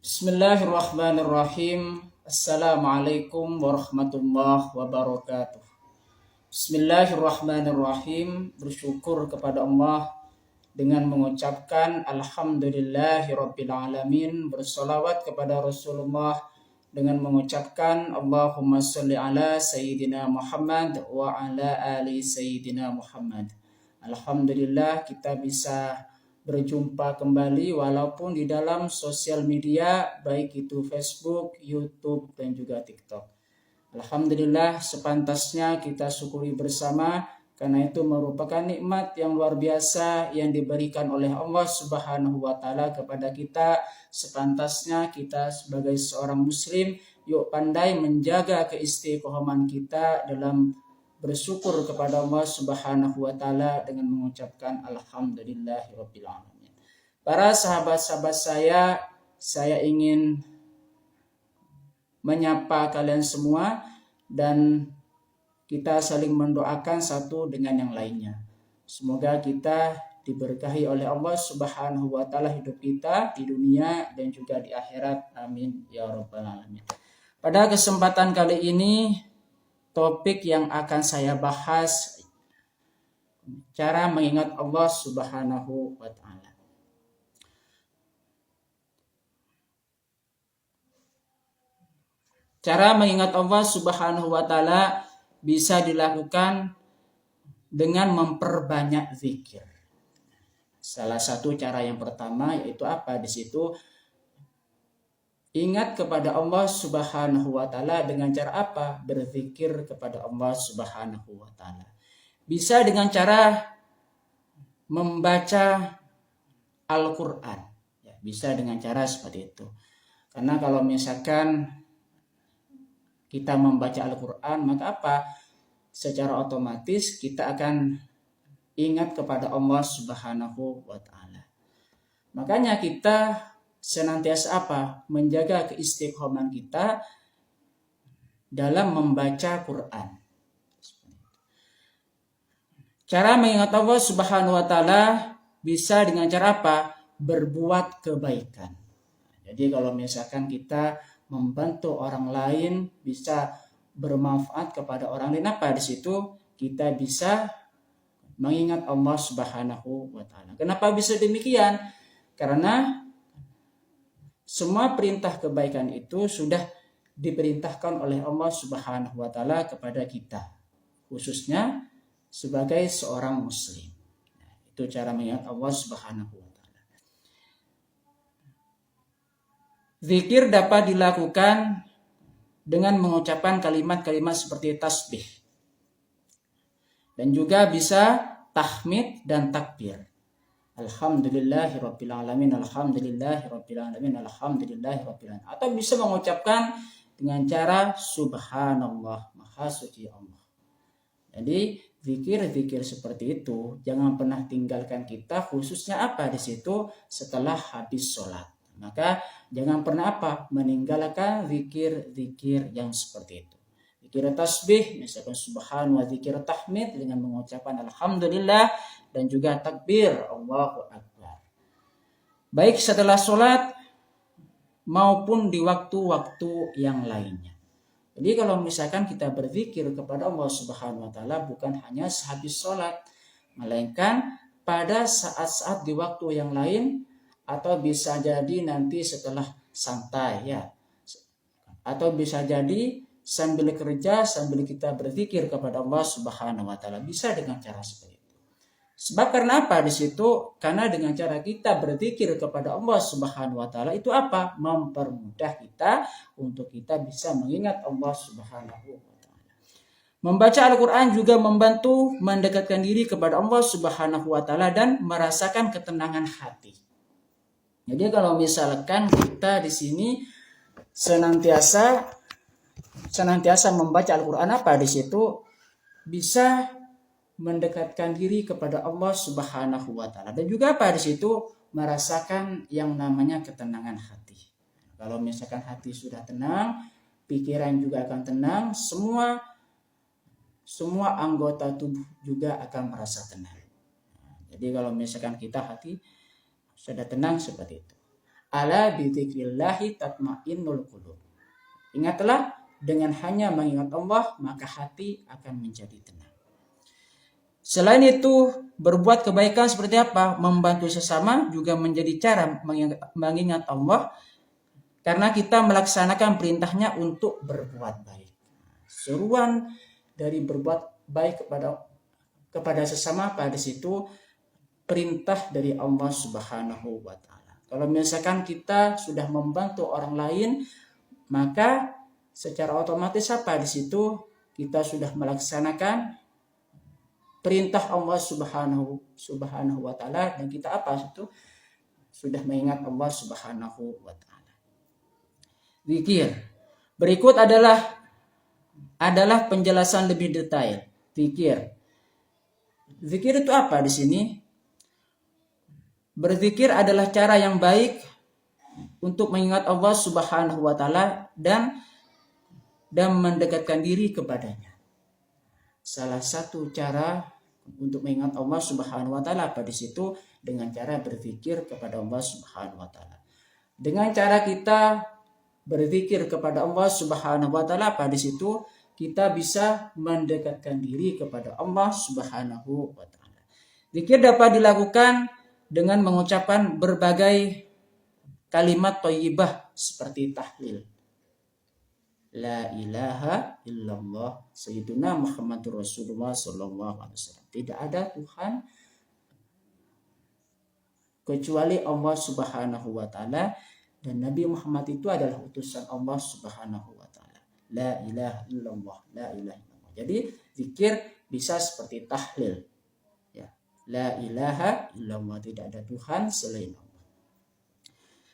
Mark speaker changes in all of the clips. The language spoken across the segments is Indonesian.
Speaker 1: Bismillahirrahmanirrahim. Assalamualaikum warahmatullahi wabarakatuh. Bismillahirrahmanirrahim. Bersyukur kepada Allah dengan mengucapkan Alhamdulillahirabbil alamin. Bersolawat kepada Rasulullah dengan mengucapkan Allahumma sholli ala Sayyidina Muhammad wa ala ali Sayyidina Muhammad. Alhamdulillah kita bisa berjumpa kembali walaupun di dalam sosial media, baik itu Facebook, YouTube, dan juga TikTok. Alhamdulillah, sepantasnya kita syukuri bersama karena itu merupakan nikmat yang luar biasa yang diberikan oleh Allah Subhanahu wa taala kepada kita. Sepantasnya kita sebagai seorang muslim yuk pandai menjaga keistiqomahan kita dalam bersyukur kepada Allah Subhanahu wa taala dengan mengucapkan alhamdulillahirabbil alamin. Para sahabat-sahabat saya ingin menyapa kalian semua dan kita saling mendoakan satu dengan yang lainnya. Semoga kita diberkahi oleh Allah Subhanahu wa taala hidup kita di dunia dan juga di akhirat. Amin ya rabbal alamin. Pada kesempatan kali ini topik yang akan saya bahas cara mengingat Allah Subhanahu wa taala. Cara mengingat Allah Subhanahu wa taala bisa dilakukan dengan memperbanyak zikir. Salah satu cara yang pertama yaitu apa? Di situ ingat kepada Allah Subhanahu wa taala dengan cara apa? Berzikir kepada Allah Subhanahu wa taala. Bisa dengan cara membaca Al-Qur'an. Ya, bisa dengan cara seperti itu. Karena kalau misalkan kita membaca Al-Qur'an, maka apa? Secara otomatis kita akan ingat kepada Allah Subhanahu wa taala. Makanya kita senantiasa apa? Menjaga keistiqomahan kita dalam membaca Quran. Cara mengingat Allah Subhanahu wa taala bisa dengan cara apa? Berbuat kebaikan. Jadi kalau misalkan kita membantu orang lain, bisa bermanfaat kepada orang lain, apa di situ kita bisa mengingat Allah Subhanahu wa taala. Kenapa bisa demikian? Karena semua perintah kebaikan itu sudah diperintahkan oleh Allah Subhanahu wa taala kepada kita, khususnya sebagai seorang muslim. Itu cara mengingat Allah Subhanahu wa taala. Zikir dapat dilakukan dengan mengucapkan kalimat-kalimat seperti tasbih. Dan juga bisa tahmid dan takbir. Alhamdulillahirabbil alamin, alhamdulillahirabbil alamin, alhamdulillahirabbil alamin. Atau bisa mengucapkan dengan cara subhanallah, maha suci Allah. Jadi zikir-zikir seperti itu jangan pernah tinggalkan kita, khususnya apa di situ setelah habis sholat. Maka jangan pernah apa? Meninggalkan zikir-zikir yang seperti itu. Zikir tasbih, misalkan subhan, wa zikir tahmid dengan mengucapkan alhamdulillah dan juga takbir Allahu akbar. Baik setelah sholat maupun di waktu-waktu yang lainnya. Jadi kalau misalkan kita berzikir kepada Allah Subhanahu wa taala bukan hanya sehabis sholat, melainkan pada saat-saat di waktu yang lain, atau bisa jadi nanti setelah santai ya, atau bisa jadi sambil kerja sambil kita berzikir kepada Allah Subhanahu wa taala, bisa dengan cara seperti itu. Sebab karena apa di situ? Karena dengan cara kita berzikir kepada Allah Subhanahu wa taala itu apa? Mempermudah kita untuk kita bisa mengingat Allah Subhanahu wa taala. Membaca Al-Qur'an juga membantu mendekatkan diri kepada Allah Subhanahu wa taala dan merasakan ketenangan hati. Jadi kalau misalkan kita di sini senantiasa membaca Al-Qur'an, apa di situ bisa mendekatkan diri kepada Allah Subhanahu wa taala dan juga apa di situ merasakan yang namanya ketenangan hati. Kalau misalkan hati sudah tenang, pikiran juga akan tenang, semua anggota tubuh juga akan merasa tenang. Jadi kalau misalkan kita hati sudah tenang seperti itu. Ala bidzikrillahi tatmainnul qulub. Ingatlah, dengan hanya mengingat Allah maka hati akan menjadi tenang. Selain itu, berbuat kebaikan seperti apa? Membantu sesama juga menjadi cara mengingat Allah, karena kita melaksanakan perintahnya untuk berbuat baik. Seruan dari berbuat baik kepada sesama pada situ perintah dari Allah Subhanahu wa taala. Kalau misalkan kita sudah membantu orang lain, maka secara otomatis apa di situ kita sudah melaksanakan perintah Allah Subhanahu wa taala, dan kita apa itu sudah mengingat Allah Subhanahu wa taala. Zikir. Berikut adalah penjelasan lebih detail. Zikir. Zikir itu apa di sini? Berzikir adalah cara yang baik untuk mengingat Allah Subhanahu wa taala dan mendekatkan diri kepadanya. Salah satu cara untuk mengingat Allah Subhanahu wa taala apa di situ dengan cara berzikir kepada Allah Subhanahu wa taala. Dengan cara kita berzikir kepada Allah Subhanahu wa taala apa di situ kita bisa mendekatkan diri kepada Allah Subhanahu wa taala. Zikir dapat dilakukan dengan mengucapkan berbagai kalimat thayyibah seperti tahlil. La ilaha illallah Sayyiduna Muhammadur Rasulullah sallallahu alaihi wasallam. Tidak ada Tuhan kecuali Allah Subhanahu wa taala, dan Nabi Muhammad itu adalah utusan Allah Subhanahu wa taala. La ilaha illallah, la ilaha illallah. Jadi zikir bisa seperti tahlil. Ya. La ilaha illallah, tidak ada Tuhan selain Allah.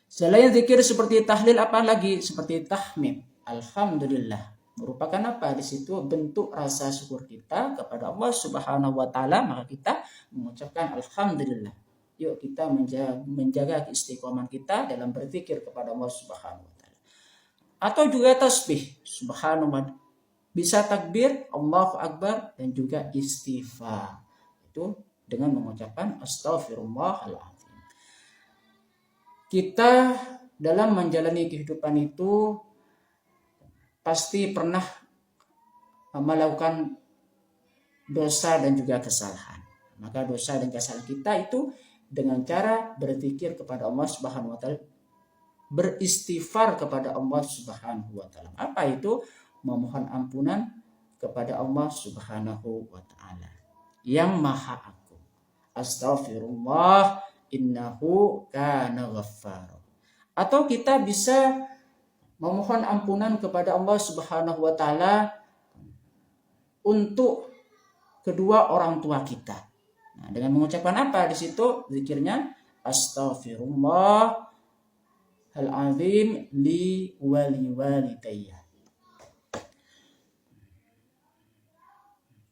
Speaker 1: Selain zikir seperti tahlil, apa lagi? Seperti tahmid. Alhamdulillah, merupakan apa di situ bentuk rasa syukur kita kepada Allah Subhanahu wa taala, maka kita mengucapkan alhamdulillah. Yuk kita menjaga keistiqomahan kita dalam berzikir kepada Allah Subhanahu wa taala. Atau juga tasbih, subhanallah. Bisa takbir, Allahu akbar, dan juga istighfar. Itu dengan mengucapkan astaghfirullahaladzim. Kita dalam menjalani kehidupan itu pasti pernah melakukan dosa dan juga kesalahan. Maka dosa dan kesalahan kita itu dengan cara berzikir kepada Allah Subhanahu wa taala, beristighfar kepada Allah Subhanahu wa taala. Apa itu? Memohon ampunan kepada Allah Subhanahu wa taala yang Maha Agung. Astaghfirullah innahu kana ghaffar. Atau kita bisa memohon ampunan kepada Allah Subhanahu wa taala untuk kedua orang tua kita. Nah, dengan mengucapkan apa di situ? Zikirnya astaghfirullahal-azim li waliwalidayya.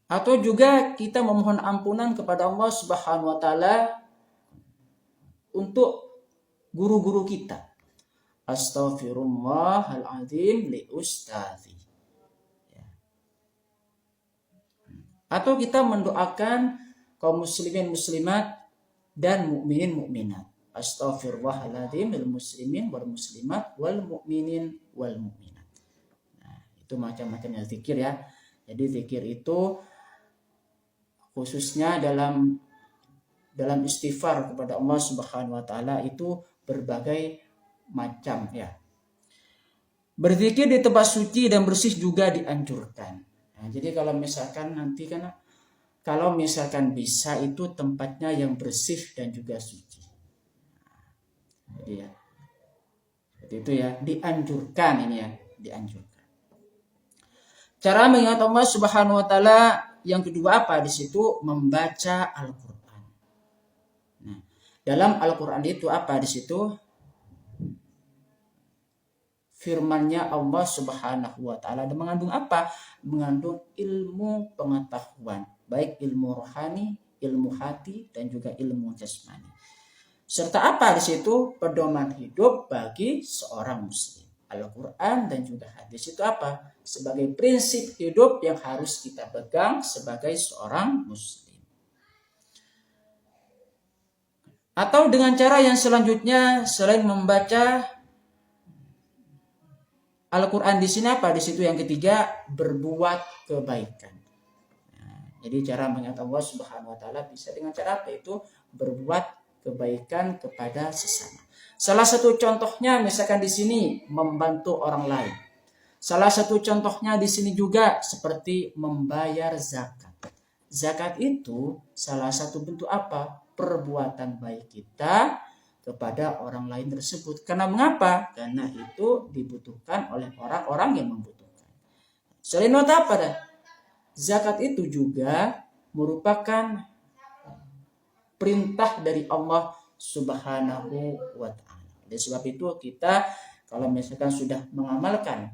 Speaker 1: Atau juga kita memohon ampunan kepada Allah Subhanahu wa taala untuk guru-guru kita. Astaghfirullahaladzim li ustazi. Atau kita mendoakan kaum muslimin muslimat dan mukminin mukminat. Astaghfirullahaladzim lil muslimin wal muslimat wal mukminin wal mukminat. Nah, itu macam-macamnya zikir ya. Jadi zikir itu khususnya dalam istighfar kepada Allah Subhanahu wa taala itu berbagai macam ya. Berzikir di tempat suci dan bersih juga dianjurkan. Nah, jadi kalau misalkan nanti kalau misalkan bisa itu tempatnya yang bersih dan juga suci. Jadi ya, seperti itu ya, dianjurkan ini ya, dianjurkan. Cara mengingat Allah Subhanahu wa taala yang kedua apa di situ? Membaca Al-Qur'an. Nah, dalam Al-Qur'an itu apa di situ? Firman-Nya Allah Subhanahu wa taala dan mengandung apa? Mengandung ilmu pengetahuan, baik ilmu rohani, ilmu hati, dan juga ilmu jasmani. Serta apa di situ? Pedoman hidup bagi seorang muslim. Al-Qur'an dan juga hadis itu apa? Sebagai prinsip hidup yang harus kita pegang sebagai seorang muslim. Atau dengan cara yang selanjutnya selain membaca Al-Quran di sini apa? Di situ yang ketiga, berbuat kebaikan. Nah, jadi cara mengingat Allah Subhanahu wa taala bisa dengan cara apa? Itu berbuat kebaikan kepada sesama. Salah satu contohnya misalkan di sini membantu orang lain. Salah satu contohnya di sini juga seperti membayar zakat. Zakat itu salah satu bentuk apa? Perbuatan baik kita kepada orang lain tersebut. Karena mengapa? Karena itu dibutuhkan oleh orang-orang yang membutuhkan. Selain itu apa dah? Zakat itu juga merupakan perintah dari Allah Subhanahu wa taala. Oleh sebab itu kita kalau misalkan sudah mengamalkan,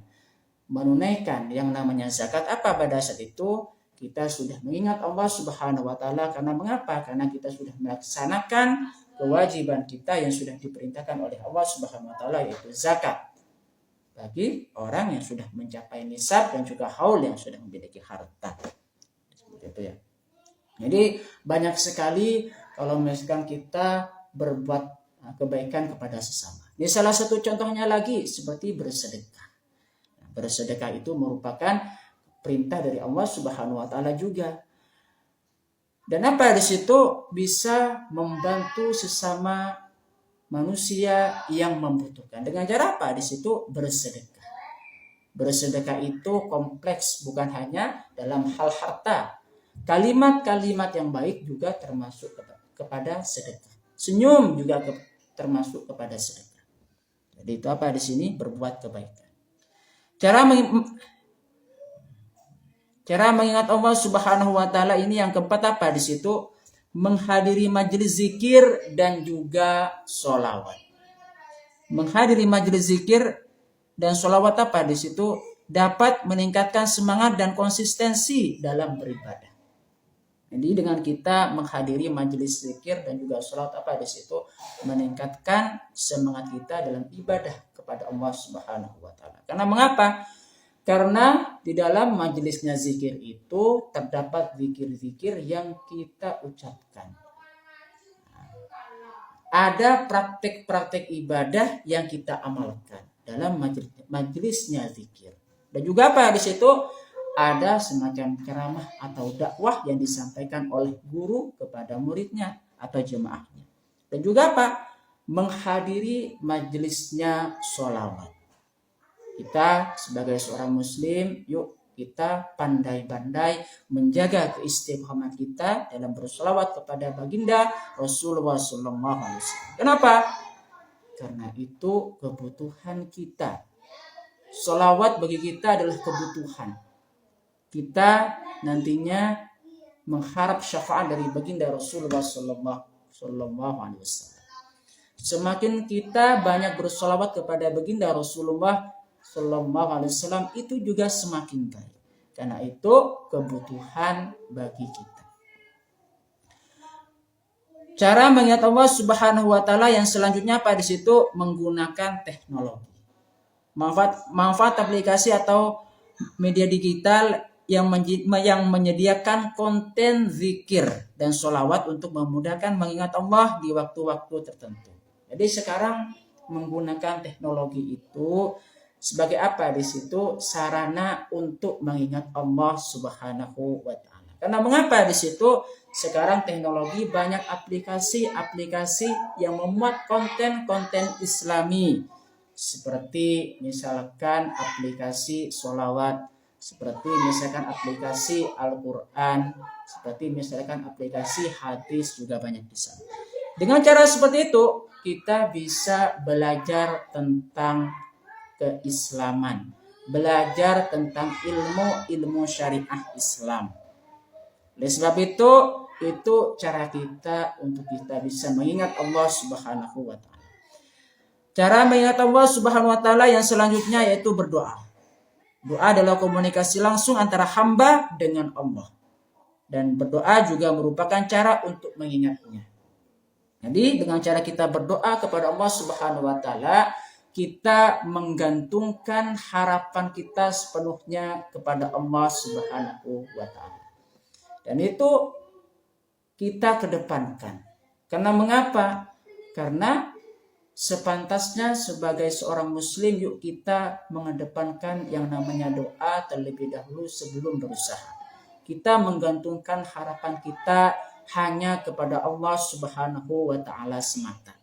Speaker 1: menunaikan yang namanya zakat, apa pada saat itu kita sudah mengingat Allah Subhanahu wa taala. Karena mengapa? Karena kita sudah melaksanakan kewajiban kita yang sudah diperintahkan oleh Allah Subhanahu wa taala, yaitu zakat bagi orang yang sudah mencapai nisab dan juga haul yang sudah memiliki harta. Seperti itu ya. Jadi banyak sekali kalau misalkan kita berbuat kebaikan kepada sesama. Ini salah satu contohnya lagi seperti bersedekah. Bersedekah itu merupakan perintah dari Allah Subhanahu wa taala juga. Dan apa di situ bisa membantu sesama manusia yang membutuhkan. Dengan cara apa? Di situ bersedekah. Bersedekah itu kompleks, bukan hanya dalam hal harta. Kalimat-kalimat yang baik juga termasuk kepada sedekah. Senyum juga termasuk kepada sedekah. Jadi itu apa di sini? Berbuat kebaikan. Cara mengingat Allah Subhanahu wa taala ini yang keempat apa di situ? Menghadiri majelis zikir dan juga sholawat. Menghadiri majelis zikir dan sholawat apa di situ? Dapat meningkatkan semangat dan konsistensi dalam beribadah. Jadi dengan kita menghadiri majelis zikir dan juga sholawat apa di situ? Meningkatkan semangat kita dalam ibadah kepada Allah Subhanahu wa taala. Karena mengapa? Karena di dalam majelisnya zikir itu terdapat zikir-zikir yang kita ucapkan. Ada praktek-praktek ibadah yang kita amalkan dalam majelisnya zikir. Dan juga apa di situ? Ada semacam ceramah atau dakwah yang disampaikan oleh guru kepada muridnya atau jemaahnya. Dan juga apa? Menghadiri majelisnya sholawat. Kita sebagai seorang muslim, yuk kita pandai-pandai menjaga keistiqomahan kita dalam bersolawat kepada baginda Rasulullah SAW. Kenapa? Karena itu kebutuhan kita. Solawat bagi kita adalah kebutuhan. Kita nantinya mengharap syafaat dari baginda Rasulullah SAW. Semakin kita banyak bersolawat kepada baginda Rasulullah SAW, itu juga semakin baik. Karena itu kebutuhan bagi kita. Cara mengingat Allah Subhanahu wa taala yang selanjutnya apa di situ? Menggunakan teknologi. Manfaat aplikasi atau media digital yang menyediakan konten zikir dan sholawat untuk memudahkan mengingat Allah di waktu-waktu tertentu. Jadi sekarang menggunakan teknologi itu sebagai apa di situ? Sarana untuk mengingat Allah Subhanahu wa taala. Karena mengapa di situ? Sekarang teknologi banyak aplikasi-aplikasi yang memuat konten-konten Islami. Seperti misalkan aplikasi sholawat, seperti misalkan aplikasi Al-Quran, seperti misalkan aplikasi hadis juga banyak di sana. Dengan cara seperti itu, kita bisa belajar tentang keislaman, belajar tentang ilmu syariah Islam. Oleh sebab itu cara kita untuk kita bisa mengingat Allah Subhanahu wa taala. Cara mengingat Allah Subhanahu wa taala yang selanjutnya yaitu berdoa. Doa adalah komunikasi langsung antara hamba dengan Allah. Dan berdoa juga merupakan cara untuk mengingatnya. Jadi dengan cara kita berdoa kepada Allah Subhanahu wa taala, kita menggantungkan harapan kita sepenuhnya kepada Allah Subhanahu wa taala. Dan itu kita kedepankan. Karena mengapa? Karena sepantasnya sebagai seorang muslim, yuk kita mengedepankan yang namanya doa terlebih dahulu sebelum berusaha. Kita menggantungkan harapan kita hanya kepada Allah Subhanahu wa Ta'ala semata.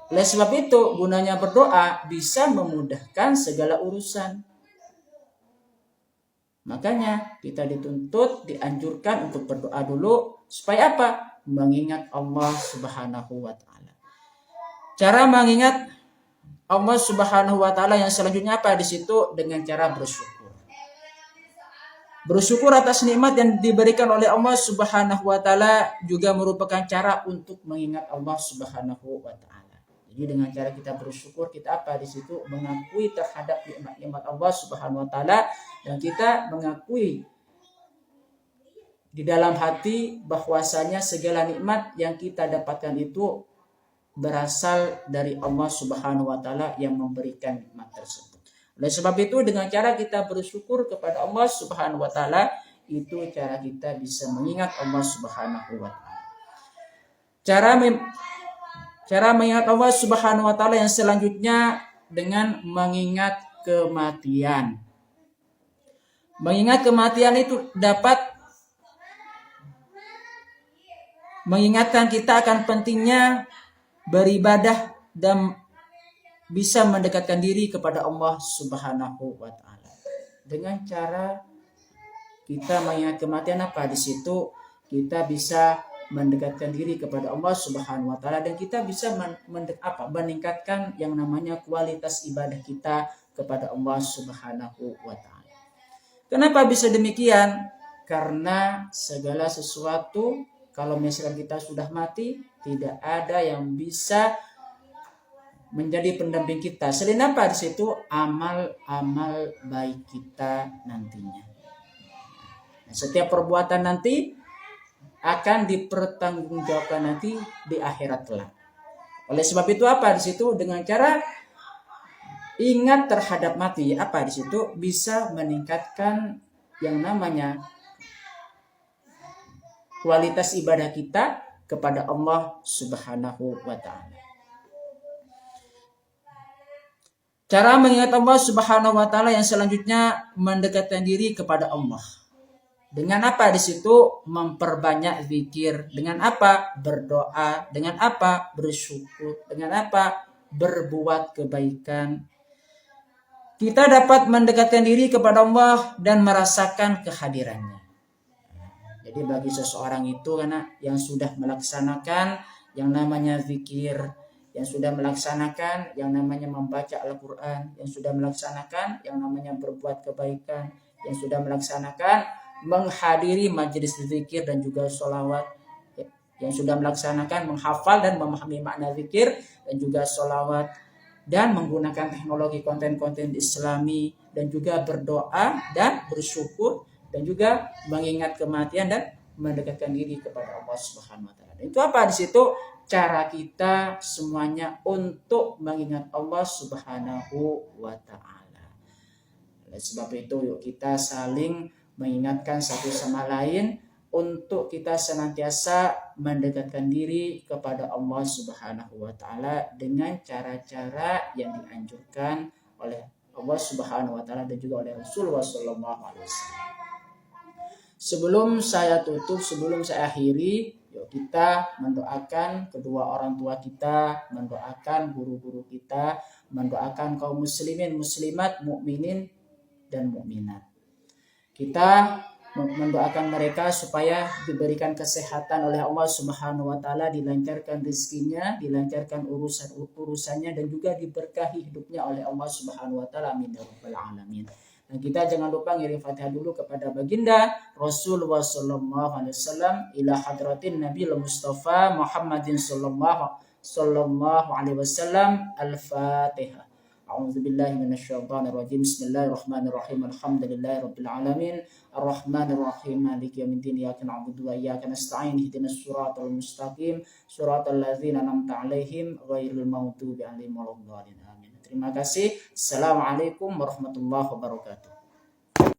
Speaker 1: Oleh sebab itu, gunanya berdoa bisa memudahkan segala urusan. Makanya kita dituntut, dianjurkan untuk berdoa dulu. Supaya apa? Mengingat Allah Subhanahu wa Ta'ala. Cara mengingat Allah Subhanahu wa Ta'ala yang selanjutnya apa di situ? Dengan cara bersyukur. Bersyukur atas nikmat yang diberikan oleh Allah Subhanahu wa Ta'ala juga merupakan cara untuk mengingat Allah Subhanahu wa Ta'ala. Jadi dengan cara kita bersyukur, kita apa di situ? Mengakui terhadap nikmat Allah Subhanahu wa Ta'ala, dan kita mengakui di dalam hati bahwasanya segala nikmat yang kita dapatkan itu berasal dari Allah Subhanahu wa Ta'ala yang memberikan nikmat tersebut. Oleh sebab itu, dengan cara kita bersyukur kepada Allah Subhanahu wa Ta'ala, itu cara kita bisa mengingat Allah Subhanahu wa Ta'ala. Cara mengingat Allah Subhanahu wa Ta'ala yang selanjutnya dengan mengingat kematian. Mengingat kematian itu dapat mengingatkan kita akan pentingnya beribadah dan bisa mendekatkan diri kepada Allah Subhanahu wa Ta'ala. Dengan cara kita mengingat kematian apa di situ? Kita bisa mendekatkan diri kepada Allah Subhanahu wa Ta'ala, dan kita bisa meningkatkan yang namanya kualitas ibadah kita kepada Allah Subhanahu wa Ta'ala. Kenapa bisa demikian? Karena segala sesuatu kalau misalkan kita sudah mati, tidak ada yang bisa menjadi pendamping kita. Selain apa di situ? Amal-amal baik kita nantinya. Nah, setiap perbuatan nanti akan dipertanggungjawabkan nanti di akhirat kelak. Oleh sebab itu apa di situ? Dengan cara ingat terhadap mati, apa di situ? Bisa meningkatkan yang namanya kualitas ibadah kita kepada Allah Subhanahu wa Ta'ala. Cara mengingat Allah Subhanahu wa Ta'ala yang selanjutnya mendekatkan diri kepada Allah. Dengan apa di situ? Memperbanyak zikir. Dengan apa? Berdoa. Dengan apa? Bersyukur. Dengan apa? Berbuat kebaikan. Kita dapat mendekatkan diri kepada Allah dan merasakan kehadirannya. Jadi bagi seseorang itu karena yang sudah melaksanakan yang namanya zikir, yang sudah melaksanakan yang namanya membaca Al-Quran, yang sudah melaksanakan yang namanya berbuat kebaikan, yang sudah melaksanakan menghadiri majelis zikir dan juga sholawat, yang sudah melaksanakan menghafal dan memahami makna zikir dan juga sholawat, dan menggunakan teknologi konten-konten Islami, dan juga berdoa dan bersyukur, dan juga mengingat kematian dan mendekatkan diri kepada Allah Subhanahu wa Ta'ala. Itu apa di situ? Cara kita semuanya untuk mengingat Allah Subhanahu wa Ta'ala. Oleh sebab itu, yuk kita saling mengingatkan satu sama lain untuk kita senantiasa mendekatkan diri kepada Allah Subhanahu wa Ta'ala dengan cara-cara yang dianjurkan oleh Allah Subhanahu wa Ta'ala dan juga oleh Rasulullah sallallahu alaihi wasallam. Sebelum saya tutup, sebelum saya akhiri, yuk kita mendoakan kedua orang tua kita, mendoakan guru-guru kita, mendoakan kaum muslimin, muslimat, mukminin dan mukminat. Kita mendoakan mereka supaya diberikan kesehatan oleh Allah Subhanahu wa Ta'ala, dilancarkan rezekinya, dilancarkan urusannya, dan juga diberkahi hidupnya oleh Allah Subhanahu wa Ta'ala. Amin ya rabbal alamin. Dan kita jangan lupa ngirim Fatihah dulu kepada baginda Rasulullah sallallahu alaihi wasallam, ila hadratin Nabi Mustafa Muhammadin sallallahu alaihi wasallam. Al-Fatihah. A'udzu billahi minasyaitonir rajim. Bismillahirrahmanirrahim. Alhamdulillahirabbil alamin. Arrahmanir rahim. Maliki yaumiddin. Iyyaka na'budu wa iyyaka nasta'in. Ihdinas siratal mustaqim. Siratal ladzina an'amta 'alaihim ghairil maghdubi 'alaihim waladdallin. Amin. Terima kasih. Assalamualaikum warahmatullahi wabarakatuh.